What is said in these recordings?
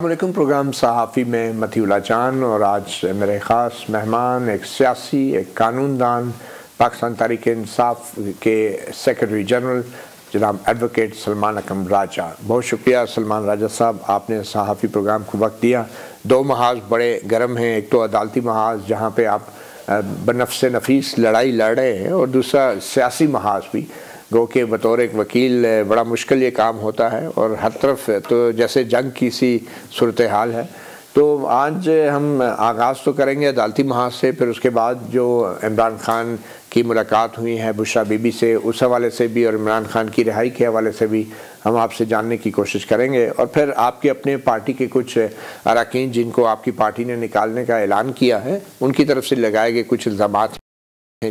السلام علیکم۔ پروگرام صحافی میں متی اللہ جان، اور آج میرے خاص مہمان ایک سیاسی، ایک قانون دان، پاکستان تحریک انصاف کے سیکرٹری جنرل جناب ایڈوکیٹ سلمان اکرم راجہ۔ بہت شکریہ سلمان راجہ صاحب، آپ نے صحافی پروگرام کو وقت دیا۔ دو محاذ بڑے گرم ہیں، ایک تو عدالتی محاذ جہاں پہ آپ بنفس نفیس لڑائی لڑ رہے ہیں، اور دوسرا سیاسی محاذ بھی، گو کہ بطور ایک وکیل بڑا مشکل یہ کام ہوتا ہے، اور ہر طرف تو جیسے جنگ کی سی صورتحال ہے۔ تو آج ہم آغاز تو کریں گے عدالتی محاذ سے، پھر اس کے بعد جو عمران خان کی ملاقات ہوئی ہے بشرا بی بی سے، اس حوالے سے بھی، اور عمران خان کی رہائی کے حوالے سے بھی ہم آپ سے جاننے کی کوشش کریں گے، اور پھر آپ کے اپنے پارٹی کے کچھ اراکین جن کو آپ کی پارٹی نے نکالنے کا اعلان کیا ہے، ان کی طرف سے لگائے گئے کچھ الزامات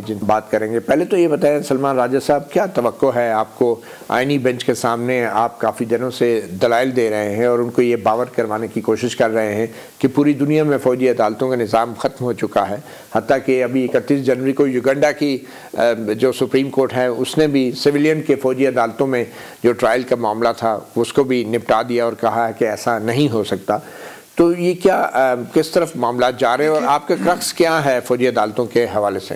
جن بات کریں گے۔ پہلے تو یہ بتائیں سلمان راجہ صاحب، کیا توقع ہے آپ کو؟ آئینی بینچ کے سامنے آپ کافی دنوں سے دلائل دے رہے ہیں اور ان کو یہ باور کروانے کی کوشش کر رہے ہیں کہ پوری دنیا میں فوجی عدالتوں کا نظام ختم ہو چکا ہے، حتیٰ کہ ابھی 31 جنوری کو یوگنڈا کی جو سپریم کورٹ ہے اس نے بھی سویلین کے فوجی عدالتوں میں جو ٹرائل کا معاملہ تھا اس کو بھی نپٹا دیا، اور کہا ہے کہ ایسا نہیں ہو سکتا۔ تو یہ کیا کس طرف معاملات جا رہے ہیں، اور آپ کا رقص کیا ہے فوجی عدالتوں کے حوالے سے؟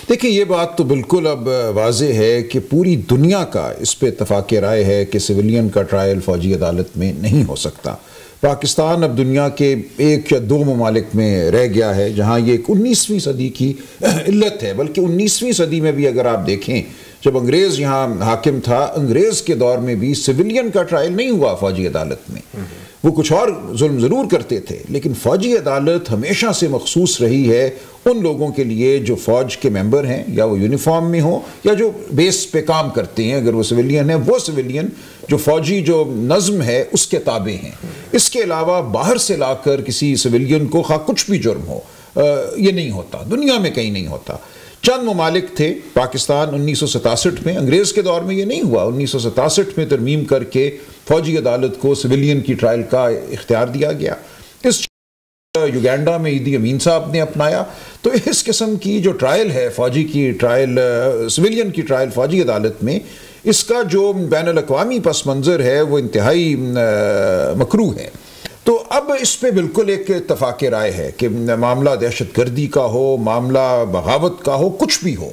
دیکھیں، یہ بات تو بالکل اب واضح ہے کہ پوری دنیا کا اس پہ اتفاق رائے ہے کہ سویلین کا ٹرائل فوجی عدالت میں نہیں ہو سکتا۔ پاکستان اب دنیا کے ایک یا دو ممالک میں رہ گیا ہے جہاں یہ ایک 19ویں صدی کی علت ہے، بلکہ 19ویں صدی میں بھی اگر آپ دیکھیں، جب انگریز یہاں حاکم تھا، انگریز کے دور میں بھی سویلین کا ٹرائل نہیں ہوا فوجی عدالت میں۔ وہ کچھ اور ظلم ضرور کرتے تھے، لیکن فوجی عدالت ہمیشہ سے مخصوص رہی ہے ان لوگوں کے لیے جو فوج کے ممبر ہیں، یا وہ یونیفارم میں ہوں یا جو بیس پہ کام کرتے ہیں۔ اگر وہ سویلین ہیں، وہ سویلین جو فوجی جو نظم ہے اس کے تابع ہیں۔ اس کے علاوہ باہر سے لا کر کسی سویلین کو خواہ کچھ بھی جرم ہو، یہ نہیں ہوتا، دنیا میں کہیں نہیں ہوتا۔ چند ممالک تھے، پاکستان 1967 میں، انگریز کے دور میں یہ نہیں ہوا، 1967 میں ترمیم کر کے فوجی عدالت کو سویلین کی ٹرائل کا اختیار دیا گیا۔ اس یوگینڈا میں ایدی امین صاحب نے اپنایا۔ تو اس قسم کی جو ٹرائل ہے، فوجی کی ٹرائل، سویلین کی ٹرائل فوجی عدالت میں، اس کا جو بین الاقوامی پس منظر ہے وہ انتہائی مکروہ ہے۔ تو اب اس پہ بالکل ایک اتفاق رائے ہے کہ معاملہ دہشت گردی کا ہو، معاملہ بغاوت کا ہو، کچھ بھی ہو،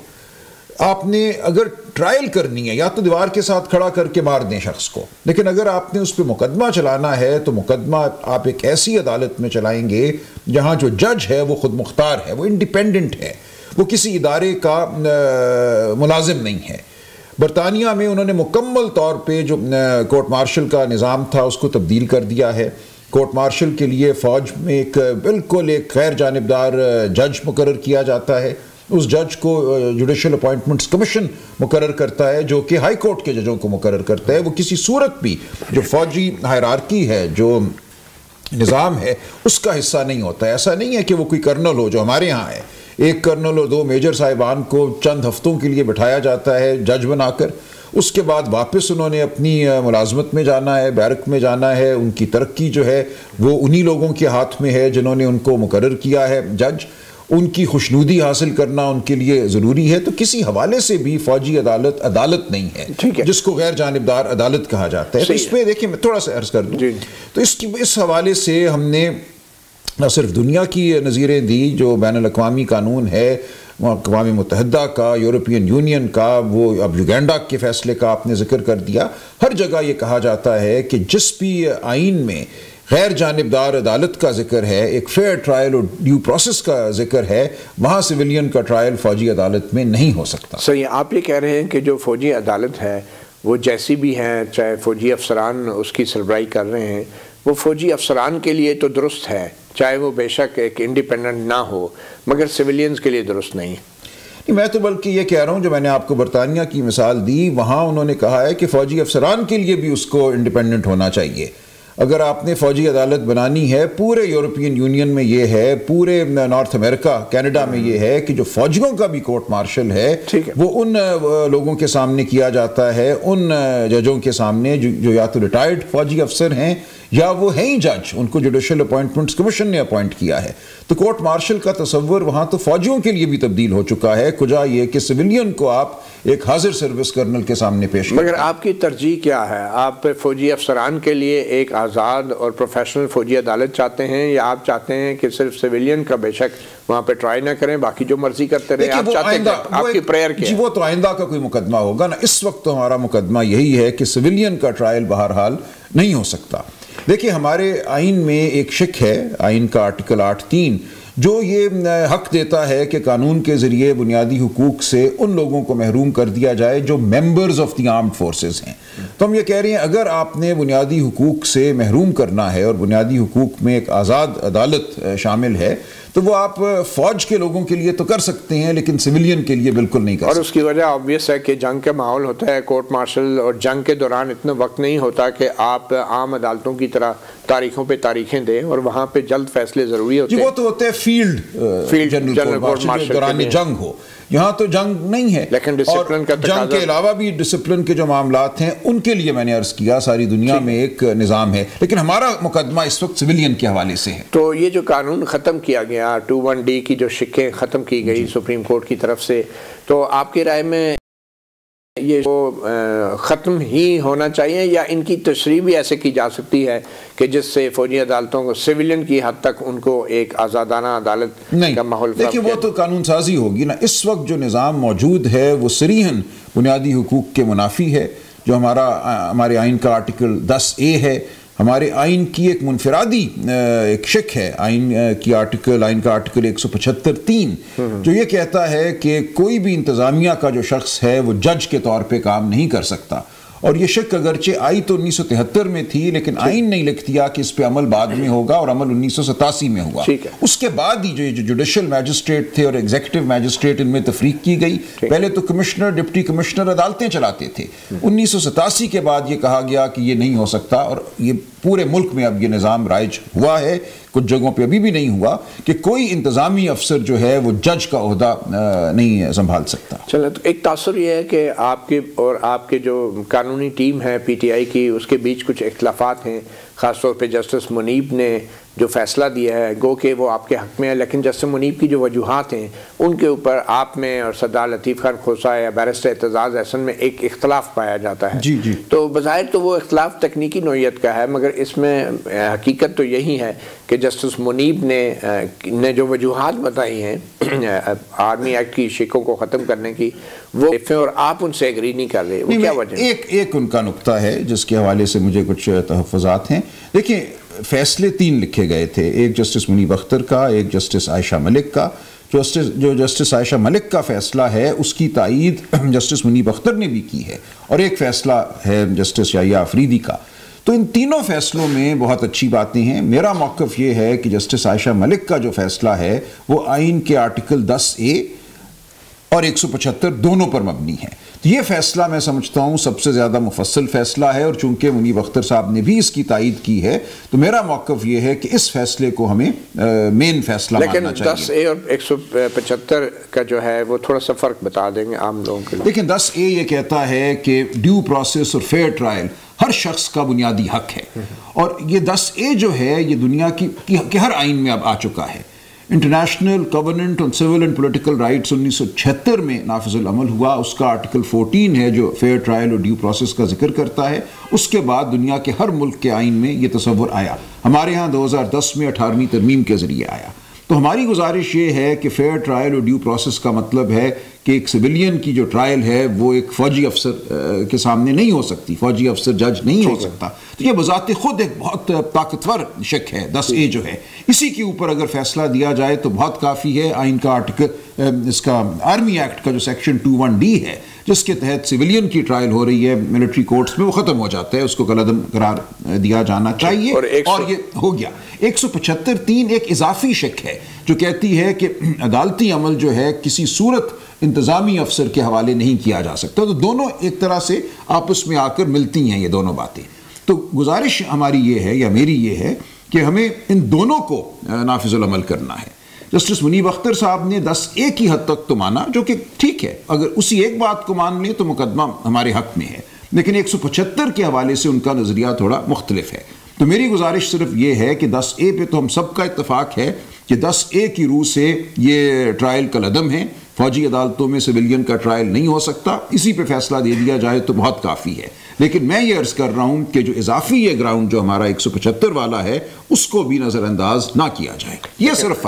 آپ نے اگر ٹرائل کرنی ہے یا تو دیوار کے ساتھ کھڑا کر کے مار دیں شخص کو، لیکن اگر آپ نے اس پہ مقدمہ چلانا ہے تو مقدمہ آپ ایک ایسی عدالت میں چلائیں گے جہاں جو جج ہے وہ خود مختار ہے، وہ انڈیپینڈنٹ ہے، وہ کسی ادارے کا ملازم نہیں ہے۔ برطانیہ میں انہوں نے مکمل طور پہ جو کورٹ مارشل کا نظام تھا اس کو تبدیل کر دیا ہے۔ کورٹ مارشل کے لیے فوج میں ایک بالکل ایک غیر جانبدار جج مقرر کیا جاتا ہے۔ اس جج کو جوڈیشل اپوائنٹمنٹس کمیشن مقرر کرتا ہے، جو کہ ہائی کورٹ کے ججوں کو مقرر کرتا ہے۔ وہ کسی صورت بھی جو فوجی ہائرارکی ہے، جو نظام ہے، اس کا حصہ نہیں ہوتا ہے۔ ایسا نہیں ہے کہ وہ کوئی کرنل ہو جو ہمارے ہاں ہے، ایک کرنل اور دو میجر صاحبان کو چند ہفتوں کے لیے بٹھایا جاتا ہے جج بنا کر، اس کے بعد واپس انہوں نے اپنی ملازمت میں جانا ہے، بیرک میں جانا ہے۔ ان کی ترقی جو ہے وہ انہی لوگوں کے ہاتھ میں ہے جنہوں نے ان کو مقرر کیا ہے جج۔ ان کی خوشنودی حاصل کرنا ان کے لیے ضروری ہے۔ تو کسی حوالے سے بھی فوجی عدالت عدالت نہیں ہے، جس کو غیر جانبدار عدالت کہا جاتا ہے۔ تو اس پہ دیکھیں، میں تھوڑا سا عرض کر دوں، تو اس حوالے سے ہم نے نہ صرف دنیا کی نظیریں دی، جو بین الاقوامی قانون ہے اقوام متحدہ کا، یورپین یونین کا، وہ اب یوگینڈا کے فیصلے کا آپ نے ذکر کر دیا، ہر جگہ یہ کہا جاتا ہے کہ جس بھی آئین میں غیر جانبدار عدالت کا ذکر ہے، ایک فیئر ٹرائل اور ڈیو پروسیس کا ذکر ہے، وہاں سویلین کا ٹرائل فوجی عدالت میں نہیں ہو سکتا۔ صحیح، آپ یہ کہہ رہے ہیں کہ جو فوجی عدالت ہے وہ جیسی بھی ہیں، چاہے فوجی افسران اس کی سربراہی کر رہے ہیں، وہ فوجی افسران کے لیے تو درست ہے، چاہے وہ بے شک ایک انڈیپینڈنٹ نہ ہو، مگر سویلینز کے لیے درست نہیں۔ میں تو بلکہ یہ کہہ رہا ہوں، جو میں نے آپ کو برطانیہ کی مثال دی، وہاں انہوں نے کہا ہے کہ فوجی افسران کے لیے بھی اس کو انڈیپینڈنٹ ہونا چاہیے۔ اگر آپ نے فوجی عدالت بنانی ہے، پورے یورپین یونین میں یہ ہے، پورے نارتھ امریکہ کینیڈا میں یہ ہے کہ جو فوجیوں کا بھی کورٹ مارشل ہے وہ ان لوگوں کے سامنے کیا جاتا ہے، ان ججوں کے سامنے جو یا تو ریٹائرڈ فوجی افسر ہیں یا وہ ہیں ہی جج، ان کو جوڈیشل اپوائنٹمنٹس کمیشن نے اپوائنٹ کیا ہے۔ تو کورٹ مارشل کا تصور وہاں تو فوجیوں کے لیے بھی تبدیل ہو چکا ہے، کجا یہ کہ سویلین کو آپ ایک حاضر سروس کرنل کے سامنے پیش کریں۔ مگر آپ کی ترجیح کیا ہے؟ آپ فوجی افسران کے لیے ایک آزاد اور پروفیشنل فوجی عدالت چاہتے ہیں، یا آپ چاہتے ہیں کہ صرف سویلین کا بے شک وہاں پہ ٹرائی نہ کریں، باقی جو مرضی کرتے رہیں؟ آپ چاہتے ہیں، آپ کی پریئر کیا ہے؟ وہ تو آئندہ کا کوئی مقدمہ ہوگا نا. اس وقت تو ہمارا مقدمہ یہی ہے کہ سویلین کا ٹرائل بہرحال نہیں ہو سکتا. دیکھیں ہمارے آئین میں ایک شق ہے، آئین کا آرٹیکل 8(3) جو یہ حق دیتا ہے کہ قانون کے ذریعے بنیادی حقوق سے ان لوگوں کو محروم کر دیا جائے جو members of the armed forces ہیں. تو ہم یہ کہہ رہے ہیں اگر آپ نے بنیادی حقوق سے محروم کرنا ہے اور بنیادی حقوق میں ایک آزاد عدالت شامل ہے تو وہ آپ فوج کے لوگوں کے لیے تو کر سکتے ہیں لیکن سویلین کے لیے بالکل نہیں کر سکتے. اور اس کی وجہ آبویس ہے کہ جنگ کا ماحول ہوتا ہے، کورٹ مارشل، اور جنگ کے دوران اتنا وقت نہیں ہوتا کہ آپ عام عدالتوں کی طرح تاریخوں پہ تاریخیں دیں، اور وہاں پہ جلد فیصلے ضروری ہوتے ہیں. وہ تو ہوتے ہیں فیلڈ جنرل کورٹ مارشل دوران جنگ ہو. یہاں تو جنگ نہیں ہے، لیکن ڈسپلن کا جنگ کے علاوہ بھی ڈسپلن کے جو معاملات ہیں ان کے لیے میں نے عرض کیا ساری دنیا میں ایک نظام ہے، لیکن ہمارا مقدمہ اس وقت سویلین کے حوالے سے ہے. تو یہ جو قانون ختم کیا گیا 21D کی جو شقیں ختم کی گئی سپریم کورٹ کی طرف سے، تو آپ کی رائے میں یہ ختم ہی ہونا چاہیے، یا ان کی تشریح بھی ایسے کی جا سکتی ہے کہ جس سے فوجی عدالتوں کو سویلین کی حد تک ان کو ایک آزادانہ عدالت کا ماحول؟ دیکھیں وہ تو قانون سازی ہوگی نا. اس وقت جو نظام موجود ہے وہ صریحاً بنیادی حقوق کے منافی ہے. جو ہمارے آئین کا آرٹیکل 10A ہے، ہمارے آئین کی ایک منفرادی ایک شق ہے، آئین کا آرٹیکل 175(3) جو یہ کہتا ہے کہ کوئی بھی انتظامیہ کا جو شخص ہے وہ جج کے طور پہ کام نہیں کر سکتا. اور یہ شق اگرچہ آئی تو 1973 میں تھی، لیکن آئین نہیں لکھ دیا کہ اس پہ عمل بعد میں ہوگا، اور عمل 1987 میں ہوا. اس کے بعد ہی جو جوڈیشل میجسٹریٹ تھے اور ایگزیکٹو میجسٹریٹ ان میں تفریق کی گئی. پہلے تو کمشنر ڈپٹی کمشنر عدالتیں چلاتے تھے. 1987 کے بعد یہ کہا گیا کہ یہ نہیں ہو سکتا، اور یہ پورے ملک میں اب یہ نظام رائج ہوا ہے. کچھ جگہوں پہ ابھی بھی نہیں ہوا کہ کوئی انتظامی افسر جو ہے وہ جج کا عہدہ نہیں سنبھال سکتا. چلیں، تو ایک تاثر یہ ہے کہ آپ کے اور آپ کے جو قانونی ٹیم ہے PTI کی، اس کے بیچ کچھ اختلافات ہیں. خاص طور پہ جسٹس منیب نے جو فیصلہ دیا ہے گو کہ وہ آپ کے حق میں ہے، لیکن جسٹس منیب کی جو وجوہات ہیں ان کے اوپر آپ میں اور سردار لطیف خان کھوسا یا بیرسٹر اعتزاز احسن میں ایک اختلاف پایا جاتا ہے. جی. تو بظاہر تو وہ اختلاف تکنیکی نوعیت کا ہے، مگر اس میں حقیقت تو یہی ہے کہ جسٹس منیب نے جو وجوہات بتائی ہیں آرمی ایکٹ کی شقوں کو ختم کرنے کی، وہ اور آپ ان سے ایگری نہیں کر رہے. وہ کیا وجہ؟ ایک ان کا نقطہ ہے جس کے حوالے سے مجھے کچھ تحفظات ہیں. دیکھیں فیصلے 3 لکھے گئے تھے، ایک جسٹس منیب اختر کا، ایک جسٹس عائشہ ملک کا. جو جسٹس عائشہ ملک کا فیصلہ ہے اس کی تائید جسٹس منیب اختر نے بھی کی ہے، اور ایک فیصلہ ہے جسٹس یحییٰ آفریدی کا. تو ان تینوں فیصلوں میں بہت اچھی باتیں ہیں. میرا موقف یہ ہے کہ جسٹس عائشہ ملک کا جو فیصلہ ہے وہ آئین کے آرٹیکل 10A اور 175 دونوں پر مبنی ہے. تو یہ فیصلہ میں سمجھتا ہوں سب سے زیادہ مفصل فیصلہ ہے، اور چونکہ منیب اختر صاحب نے بھی اس کی تائید کی ہے تو میرا موقف یہ ہے کہ اس فیصلے کو ہمیں مین فیصلہ ماننا چاہیے. لیکن 10A اور 175 کا جو ہے وہ تھوڑا سا فرق بتا دیں گے عام لوگوں کے لیے. لیکن 10A یہ کہتا ہے کہ ڈیو پروسیس اور فیئر ٹرائل ہر شخص کا بنیادی حق ہے، اور یہ 10A جو ہے یہ دنیا کی ہر آئین میں اب آ چکا ہے. International covenant on civil and political rights 1976 میں نافذ العمل ہوا. اس کا آرٹیکل 14 ہے جو فیئر ٹرائل اور ڈیو پروسیس کا ذکر کرتا ہے. اس کے بعد دنیا کے ہر ملک کے آئین میں یہ تصور آیا. ہمارے ہاں 2010 میں 18ویں ترمیم کے ذریعے آیا. تو ہماری گزارش یہ ہے کہ فیئر ٹرائل اور ڈیو پروسیس کا مطلب ہے کہ ایک سویلین کی جو ٹرائل ہے وہ ایک فوجی افسر کے سامنے نہیں ہو سکتی، فوجی افسر جج نہیں ہو سکتا. تو یہ بذات خود ایک بہت طاقتور شق ہے 10A جو ہے. اسی کے اوپر اگر فیصلہ دیا جائے تو بہت کافی ہے. آئین کا آرٹیکل اس کا آرمی ایکٹ کا جو سیکشن 21D ہے جس کے تحت سویلین کی ٹرائل ہو رہی ہے ملٹری کورٹس میں، وہ ختم ہو جاتا ہے. اس کو کالعدم قرار دیا جانا چاہیے، اور یہ ہو گیا. 175(3) ایک اضافی شق ہے جو کہتی ہے کہ عدالتی عمل جو ہے کسی صورت انتظامی افسر کے حوالے نہیں کیا جا سکتا. تو دونوں ایک طرح سے آپس میں آ کر ملتی ہیں یہ دونوں باتیں. تو گزارش ہماری یہ ہے یا میری یہ ہے کہ ہمیں ان دونوں کو نافذ العمل کرنا ہے. جسٹس منیب اختر صاحب نے 10A کی حد تک تو مانا، جو کہ ٹھیک ہے، اگر اسی ایک بات کو مان لیں تو مقدمہ ہمارے حق میں ہے. لیکن 175 کے حوالے سے ان کا نظریہ تھوڑا مختلف ہے. تو میری گزارش صرف یہ ہے کہ 10A پہ تو ہم سب کا اتفاق ہے کہ 10A کی روح سے یہ ٹرائل کالعدم ہے، فوجی عدالتوں میں سویلین کا ٹرائل نہیں ہو سکتا، اسی پہ فیصلہ دے دیا جائے تو بہت کافی ہے۔ لیکن میں یہ عرض کر رہا ہوں کہ جو اضافی یہ گراؤنڈ جو ہمارا 175 والا ہے اس کو بھی نظر انداز نہ کیا جائے، یہ صرف